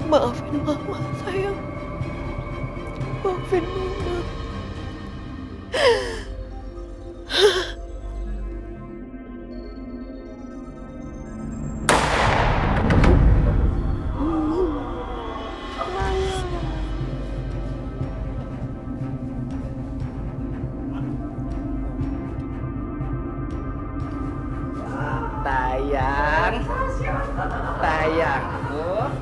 maafin Mama, sayang. Maafin Mama. sayangku,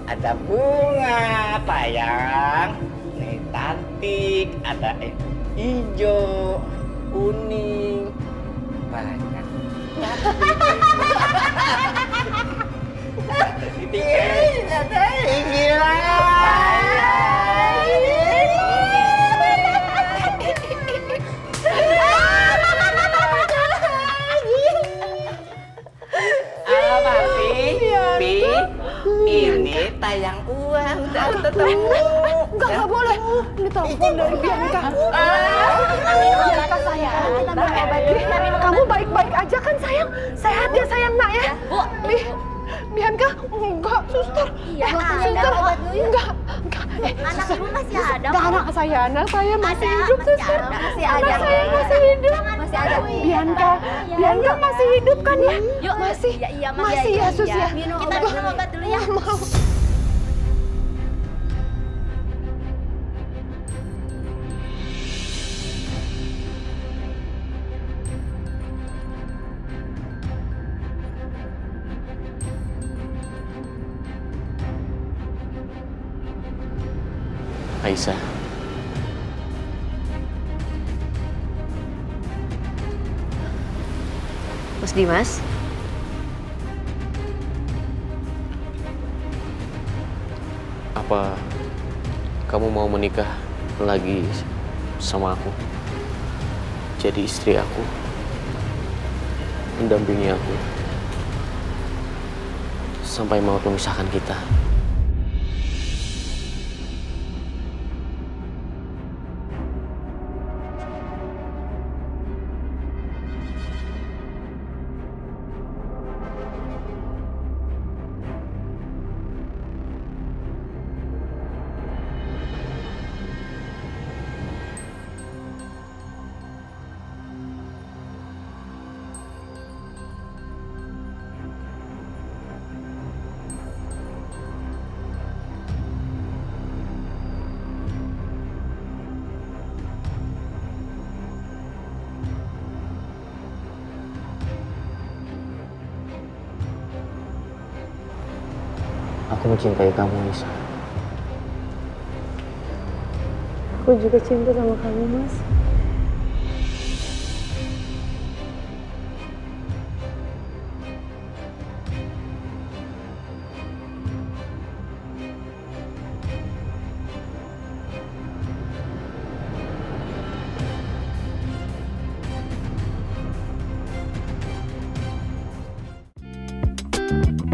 ada bunga sayang. Nih cantik, ada hijau, kuning, banyak. Gila. Pi, ini tayang uang udah ketemu. Enggak boleh. Ini telepon dari Bianca. Bianca sayang. Kamu baik-baik aja kan sayang? Sehat ya sayang nak ya? Bianca, enggak suster. Iya, suster. Enggak. Anak ibu masih ada. Enggak, anak saya masih hidup suster. Masih ada. Anak saya masih hidup. Masih ada. Bianca masih hidup kan ya? Yuk, masih. Iya, Masih ya sus ya. Kita minum obat dulu ya. Mau. Aisyah. Mas Dimas? Apa kamu mau menikah lagi sama aku? Jadi istri aku, mendampingi aku sampai maut memisahkan kita. Aku mencintai kamu, Nisa. Aku juga cinta sama kamu, Mas. Thank you.